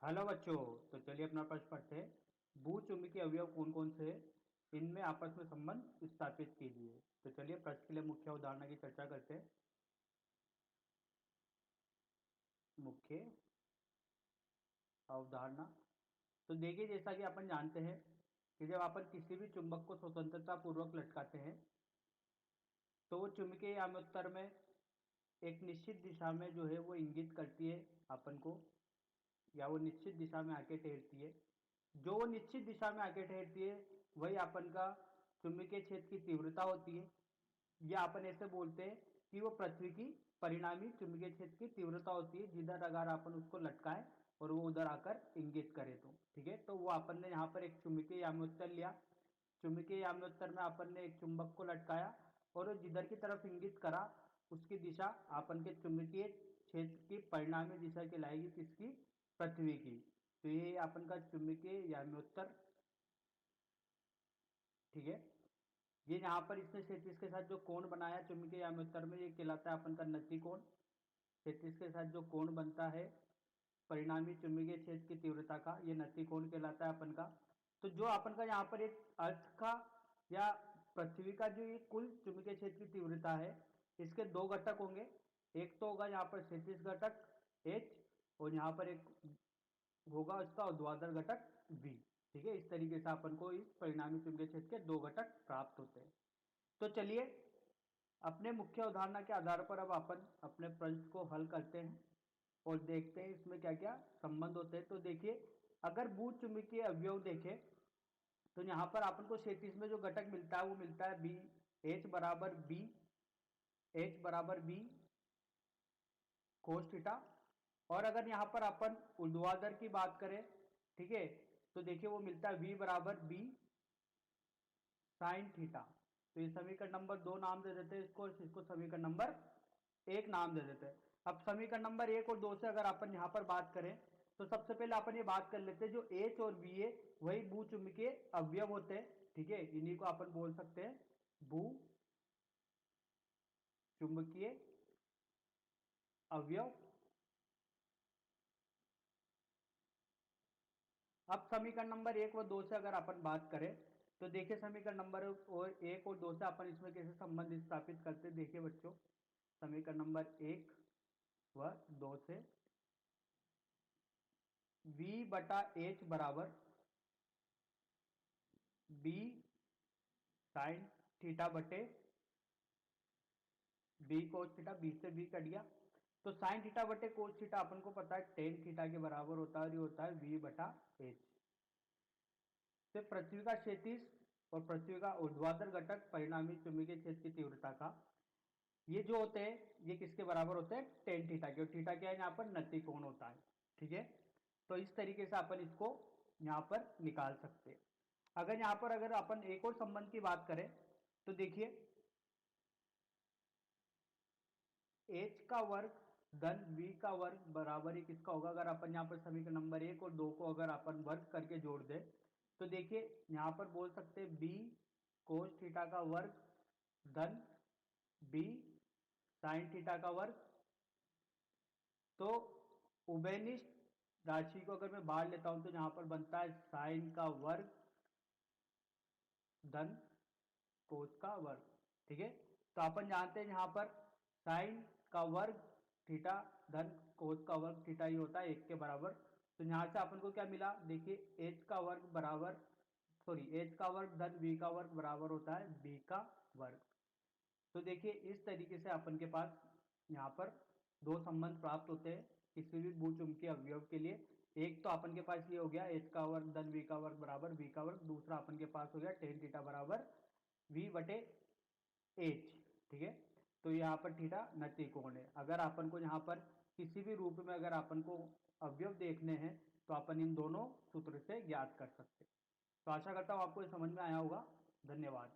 Hello बच्चों। तो चलिए अपना प्रश्न पढ़ते हैं। भू चुंबकीय अवयव कौन कौन से हैं, इनमें आपस में संबंध स्थापित कीजिए। तो चलिए प्रश्न के लिए मुख्य उदाहरण की चर्चा करते हैं। मुख्य अवधारणा। तो देखिए, जैसा कि अपन जानते हैं कि जब अपन किसी भी चुंबक को स्वतंत्रता पूर्वक लटकाते हैं तो वो चुंबकीय याम्योत्तर में एक निश्चित दिशा में जो है वो इंगित करती है अपन को, या वो निश्चित दिशा में आके ठहरती है। जो वो निश्चित दिशा में आके ठहरती है वही अपन का चुंबकीय क्षेत्र की तीव्रता होती है, या अपन ऐसे बोलते हैं कि वो पृथ्वी की परिणामी चुंबकीय क्षेत्र की तीव्रता होती है, जिधर अगर अपन उसको लटकाएं और वो उधर आकर इंगित करे तो ठीक है। तो वो अपन ने यहाँ पर एक चुंबकीय याम्योत्तर लिया। चुंबकीय याम्योत्तर में अपन ने एक चुंबक को लटकाया और वो जिधर की तरफ इंगित करा उसकी दिशा अपन के चुंबकीय क्षेत्र की परिणामी दिशा कहलाएगी, किसकी? पृथ्वी की। तो ये अपन का चुंबकीय याम्योत्तर, ठीक है। ये यहाँ पर इसने क्षैतिज के साथ जो कोण बनाया चुंबकीय याम्योत्तर में, ये कहलाता है अपन का नति कोण। क्षैतिज के साथ जो कोण बनता है परिणामी चुंबकीय क्षेत्र की तीव्रता का, ये नति कोण कहलाता है अपन का। तो जो अपन का यहाँ पर एक अर्थ का या पृथ्वी का जो ये कुल चुंबकीय क्षेत्र की तीव्रता है, इसके दो घटक होंगे। एक तो होगा यहाँ पर क्षैतिज घटक H, और यहाँ पर एक होगा उसका ऊर्ध्वाधर घटक V। ठीक है, इस तरीके से अपन को इस परिणामी चुंबकीय क्षेत्र के दो घटक प्राप्त होते हैं। तो चलिए अपने मुख्य अवधारणा के आधार पर अब अपन अपने प्रश्न को हल करते हैं और देखते हैं इसमें क्या क्या संबंध होते हैं। तो देखिए, अगर भू चुंबकीय अवयव देखें तो यहाँ पर अपन को क्षैतिज में जो घटक मिलता है वो मिलता है बी, एच बराबर बी, एच बराबर बी कोस थीटा। और अगर यहाँ पर अपन ऊर्ध्वाधर की बात करें, ठीक है, तो देखिए वो मिलता है वी बराबर बी साइन थीटा। तो ये समीकरण नंबर 2 नाम दे देते हैं इसको, इसको समीकरण नंबर 1 नाम दे देते हैं। अब समीकरण नंबर 1 और 2 से अगर अपन यहाँ पर बात करें तो सबसे पहले अपन ये बात कर लेते हैं, जो एच और बी है वही भू चुंबकीय अवयव होते हैं। ठीक है, इन्हीं को अपन बोल सकते हैं भू चुंबकीय अवयव। अब समीकरण नंबर 1 व 2 से अगर अपन बात करें तो देखिए समीकरण नंबर और 1 और 2 से अपन इसमें कैसे संबंध स्थापित करते हैं। देखिए बच्चों, समीकरण नंबर 1 व 2 से v बटा एच बराबर बी साइन थीटा बटे बी कोस थीटा, बी से बी कट गया। तो साइन थीटा बटे कोस थीटा अपन को पता है टेन थीटा के बराबर होता है, और ये होता है वी बटा एच। तो पृथ्वी का क्षैतिज और पृथ्वी का ऊर्ध्वाधर घटक परिणामी चुंबकीय क्षेत्र की तीव्रता का, ये जो होते हैं ये किसके बराबर होते हैं? टेन थीटा के। और थीटा क्या है यहाँ पर? नति कोण होता है। ठीक है, तो इस तरीके से अपन इसको यहाँ पर निकाल सकते हैं। अगर यहाँ पर अगर अपन एक और संबंध की बात करें तो देखिए एच का वर्ग धन वी का वर्ग बराबर ही किसका होगा? अगर अपन यहाँ पर समीकरण नंबर 1 और 2 को अगर अपन वर्ग करके जोड़ दे तो देखिए यहाँ पर बोल सकते हैं बी कोस थीटा का वर्ग धन बी साइन थीटा का वर्ग। तो उभयनिष्ठ राशि को अगर मैं बाहर लेता हूं तो यहां पर बनता है साइन का वर्ग धन कोस का वर्ग। ठीक है, तो अपन जानते हैं यहां पर साइन का वर्ग थीटा धन कोस का वर्ग थीटा ही होता है 1 के बराबर। तो यहां से अपन को क्या मिला? देखिए एच का वर्ग बराबर, सॉरी, एच का वर्ग धन बी का वर्ग बराबर होता है बी का वर्ग। तो देखिए इस तरीके से अपन के पास यहाँ पर दो संबंध प्राप्त होते हैं किसी भी भू चुंबकीय अवयव के लिए। एक तो अपन के पास ये हो गया एच का वर्ग धन वी का वर्ग बराबर वी का वर्ग, दूसरा अपन के पास हो गया टेन थीटा बराबर वी बटे एच। ठीक है, तो यहाँ पर थीटा नति कोण है। अगर अपन को यहाँ पर किसी भी रूप में अगर अपन को अवयव देखने हैं तो अपन इन दोनों सूत्र से ज्ञात कर सकते हैं। तो आशा करता हूँ आपको ये समझ में आया होगा। धन्यवाद।